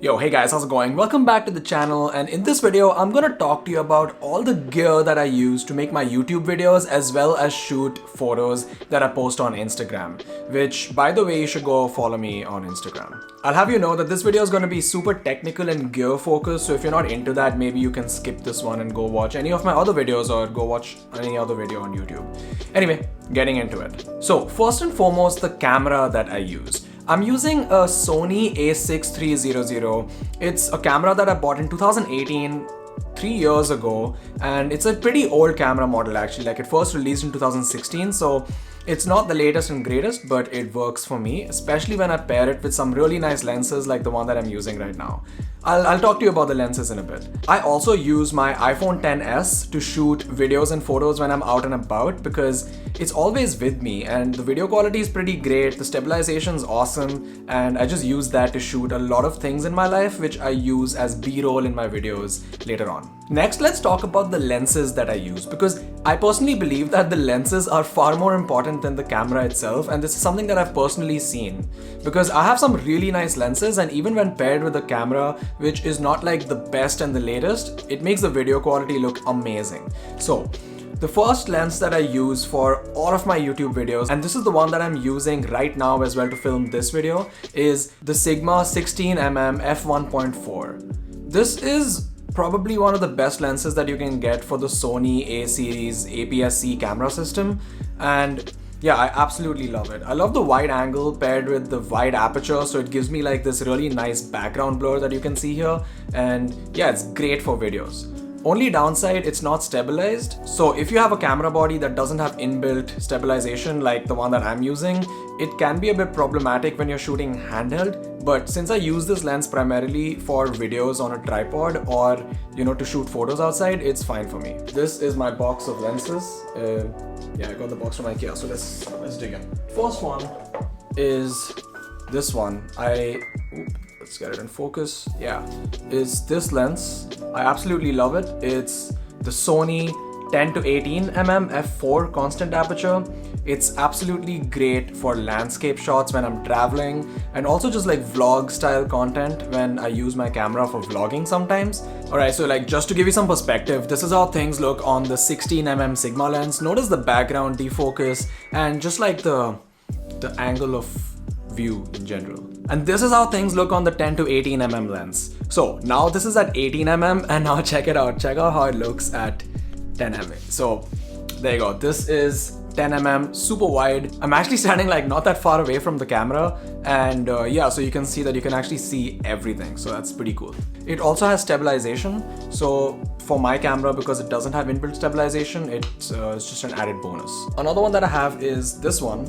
Yo, hey guys, how's it going? Welcome back to the channel, and in this video, I'm gonna talk to you about all the gear that I use to make my YouTube videos as well as shoot photos that I post on Instagram, which, by the way, you should go follow me on Instagram. I'll have you know that this video is gonna be super technical and gear focused, so if you're not into that, maybe you can skip this one and go watch any of my other videos or go watch any other video on YouTube. Anyway, getting into it. So, first and foremost, the camera that I use. I'm using a Sony a6300. It's a camera that I bought in 2018, 3 years ago, and it's a pretty old camera model actually. Like, it first released in 2016, so it's not the latest and greatest, but it works for me, especially when I pair it with some really nice lenses like the one that I'm using right now. I'll talk to you about the lenses in a bit. I also use my iPhone XS to shoot videos and photos when I'm out and about because it's always with me and the video quality is pretty great, the stabilization is awesome, and I just use that to shoot a lot of things in my life which I use as B-roll in my videos later on. Next, let's talk about the lenses that I use because I personally believe that the lenses are far more important than the camera itself, and this is something that I've personally seen because I have some really nice lenses, and even when paired with the camera, which is not like the best and the latest, it makes the video quality look amazing. So the first lens that I use for all of my YouTube videos, and this is the one that I'm using right now as well to film this video, is the Sigma 16mm f1.4. This is probably one of the best lenses that you can get for the Sony A series APS-C camera system, and yeah, I absolutely love it. I love the wide angle paired with the wide aperture, so it gives me like this really nice background blur that you can see here, and yeah, it's great for videos. Only downside, it's not stabilized. So if you have a camera body that doesn't have inbuilt stabilization like the one that I'm using, it can be a bit problematic when you're shooting handheld. But since I use this lens primarily for videos on a tripod or, to shoot photos outside, it's fine for me. This is my box of lenses. Yeah, I got the box from IKEA, so let's dig in. First one is this one. Let's get it in focus. Yeah, is this lens. I absolutely love it. It's the Sony 10 to 18mm f4 constant aperture. It's absolutely great for landscape shots when I'm traveling, and also just like vlog style content when I use my camera for vlogging sometimes. Alright, so like just to give you some perspective, this is how things look on the 16mm Sigma lens. Notice the background defocus and just like the angle of view in general. And this is how things look on the 10 to 18mm lens. So now this is at 18mm, and now check it out. Check out how it looks at 10mm. So there you go. This is 10mm, super wide. I'm actually standing like not that far away from the camera, and yeah, so you can see that you can actually see everything, so that's pretty cool. It also has stabilization, so for my camera, because it doesn't have inbuilt stabilization, it's just an added bonus. Another one that I have is this one.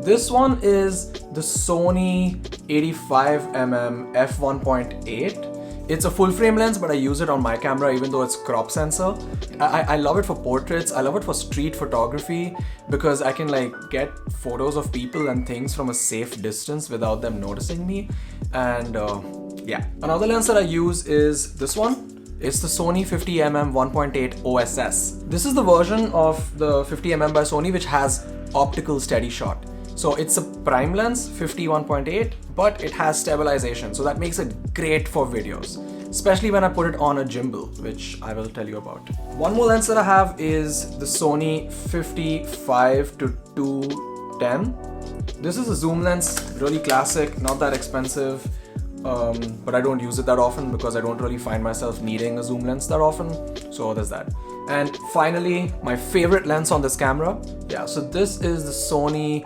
This one is the Sony 85mm f1.8. It's a full frame lens, but I use it on my camera even though it's crop sensor. I love it for portraits. I love it for street photography because I can like get photos of people and things from a safe distance without them noticing me. And yeah. Another lens that I use is this one. It's the Sony 50mm 1.8 OSS. This is the version of the 50mm by Sony which has optical steady shot. So it's a prime lens, 51.8, but it has stabilization, so that makes it great for videos, especially when I put it on a gimbal, which I will tell you about. One more lens that I have is the Sony 55 to 210. This is a zoom lens, really classic, not that expensive, but I don't use it that often because I don't really find myself needing a zoom lens that often, so there's that. And finally, my favorite lens on this camera. Yeah, so this is the Sony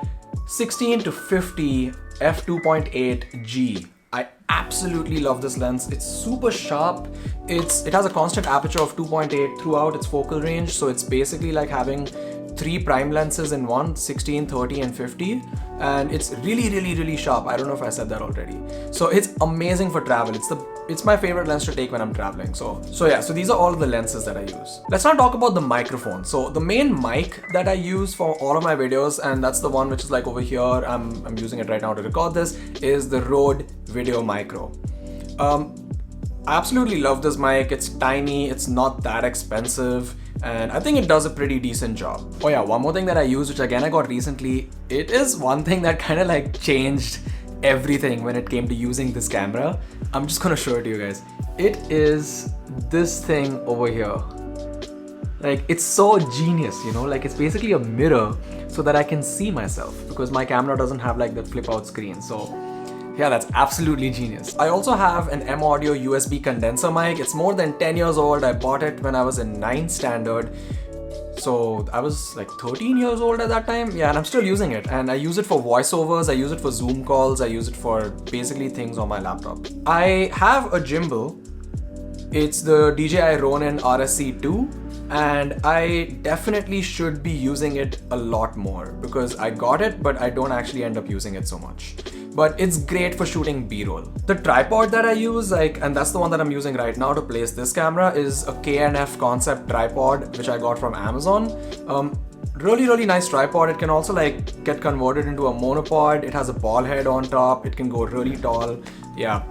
16 to 50 f2.8 G. I absolutely love this lens. It's super sharp. It has a constant aperture of 2.8 throughout its focal range, so it's basically like having 3 prime lenses in one, 16, 30 and 50, and it's really sharp. I don't know if I said that already. So it's amazing for travel. It's my favorite lens to take when I'm traveling. So yeah, so these are all of the lenses that I use. Let's now talk about the microphone. So the main mic that I use for all of my videos, and that's the one which is like over here, I'm using it right now to record this, is the Rode Video Micro. I absolutely love this mic. It's tiny, it's not that expensive, and I think it does a pretty decent job. Oh yeah, one more thing that I use, which again I got recently, it is one thing that kind of like changed everything when it came to using this camera. I'm just gonna show it to you guys. It is this thing over here. Like, it's so genius, you know, like it's basically a mirror so that I can see myself, because my camera doesn't have like that flip out screen. So yeah, that's absolutely genius. I also have an M Audio USB condenser mic. It's more than 10 years old. I bought it when I was in 9th standard. So I was like 13 years old at that time. Yeah, and I'm still using it. And I use it for voiceovers, I use it for Zoom calls, I use it for basically things on my laptop. I have a gimbal. It's the DJI Ronin RSC2. And I definitely should be using it a lot more because I got it, but I don't actually end up using it so much. But it's great for shooting B-roll. The tripod that I use, and that's the one that I'm using right now to place this camera, is a K&F concept tripod, which I got from Amazon. Really nice tripod. It can also like get converted into a monopod. It has a ball head on top. It can go really tall. Yeah,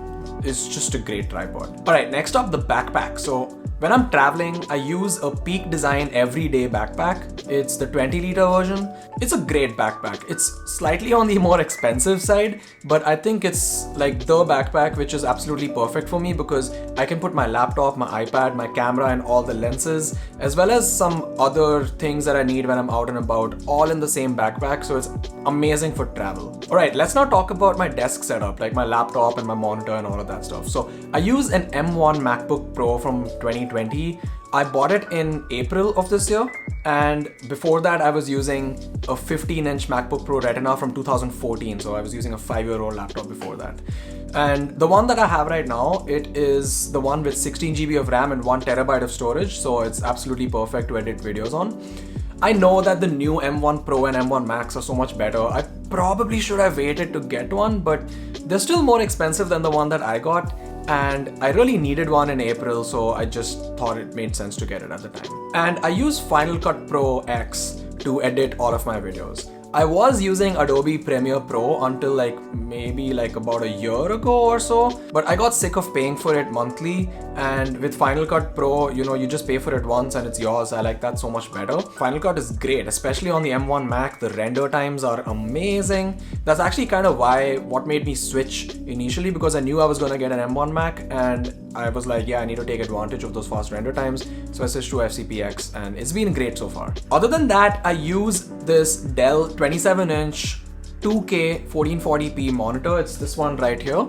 it's just a great tripod. All right, next up, the backpack. So when I'm traveling, I use a Peak Design everyday backpack. It's the 20-liter version. It's a great backpack. It's slightly on the more expensive side, but I think it's like the backpack which is absolutely perfect for me because I can put my laptop, my iPad, my camera, and all the lenses, as well as some other things that I need when I'm out and about, all in the same backpack. So it's amazing for travel. All right, let's now talk about my desk setup, like my laptop and my monitor and all of that stuff. So I use an M1 MacBook Pro from 2020. I bought it in April of this year, and before that I was using a 15-inch MacBook Pro Retina from 2014, so I was using a 5-year-old laptop before that. And the one that I have right now, it is the one with 16 GB of RAM and 1 TB of storage, so it's absolutely perfect to edit videos on. I know that the new M1 Pro and M1 Max are so much better. I probably should have waited to get one, but they're still more expensive than the one that I got. And I really needed one in April, so I just thought it made sense to get it at the time. And I use Final Cut Pro X to edit all of my videos. I was using Adobe Premiere Pro until maybe about a year ago or so, but I got sick of paying for it monthly, and with Final Cut Pro, you just pay for it once and it's yours. I like that so much better. Final Cut is great, especially on the M1 Mac. The render times are amazing. That's actually kind of what made me switch initially, because I knew I was going to get an M1 Mac and I was like, yeah, I need to take advantage of those fast render times. So I switched to FCPX and it's been great so far. Other than that, I use this Dell 27-inch 2K 1440p monitor. It's this one right here.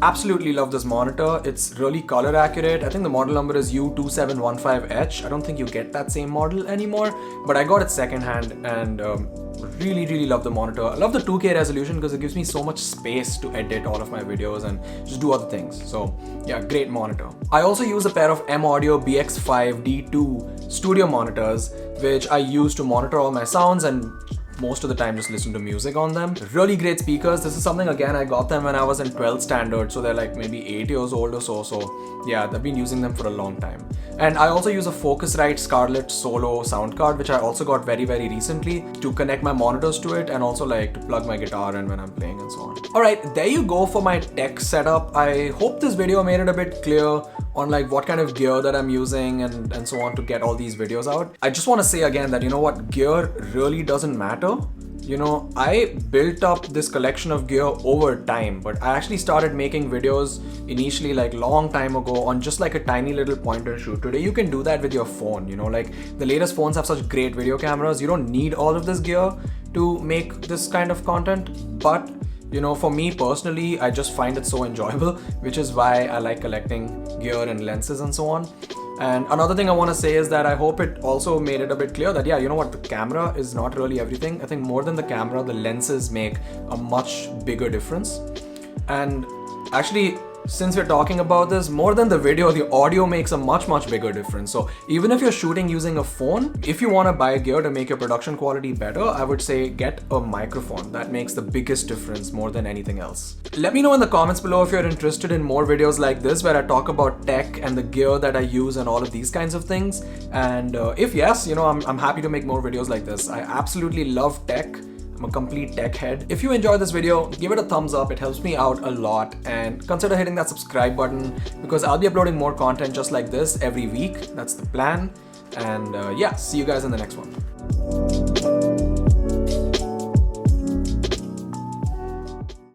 Absolutely love this monitor. It's really color accurate. I think the model number is U2715H. I don't think you get that same model anymore, but I got it secondhand and really love the monitor. I love the 2K resolution because it gives me so much space to edit all of my videos and just do other things. So yeah, great monitor. I also use a pair of M Audio BX5 D2 studio monitors, which I use to monitor all my sounds and most of the time just listen to music on them. Really great speakers. This is something, again, I got them when I was in 12th standard, so they're like maybe 8 years old or so. So yeah, I've been using them for a long time. And I also use a Focusrite Scarlett Solo sound card, which I also got very recently, to connect my monitors to it and also to plug my guitar in when I'm playing and so on. Alright, there you go for my tech setup. I hope this video made it a bit clear on what kind of gear that I'm using and so on to get all these videos out. I just want to say again that gear really doesn't matter. I built up this collection of gear over time, but I actually started making videos initially long time ago on just a tiny little point and shoot. Today you can do that with your phone. The latest phones have such great video cameras. You don't need all of this gear to make this kind of content, but for me personally, I just find it so enjoyable, which is why I like collecting gear and lenses and so on. And another thing I want to say is that I hope it also made it a bit clear that, yeah, the camera is not really everything. I think more than the camera, the lenses make a much bigger difference. And actually, since we're talking about this, more than the video, the audio makes a much bigger difference. So even if you're shooting using a phone, if you want to buy gear to make your production quality better, I would say get a microphone. That makes the biggest difference more than anything else. Let me know in the comments below if you're interested in more videos like this where I talk about tech and the gear that I use and all of these kinds of things. And if yes, I'm happy to make more videos like this. I absolutely love tech. I'm a complete tech head. If you enjoyed this video, give it a thumbs up. It helps me out a lot, and consider hitting that subscribe button because I'll be uploading more content just like this every week. That's the plan. And yeah, see you guys in the next one.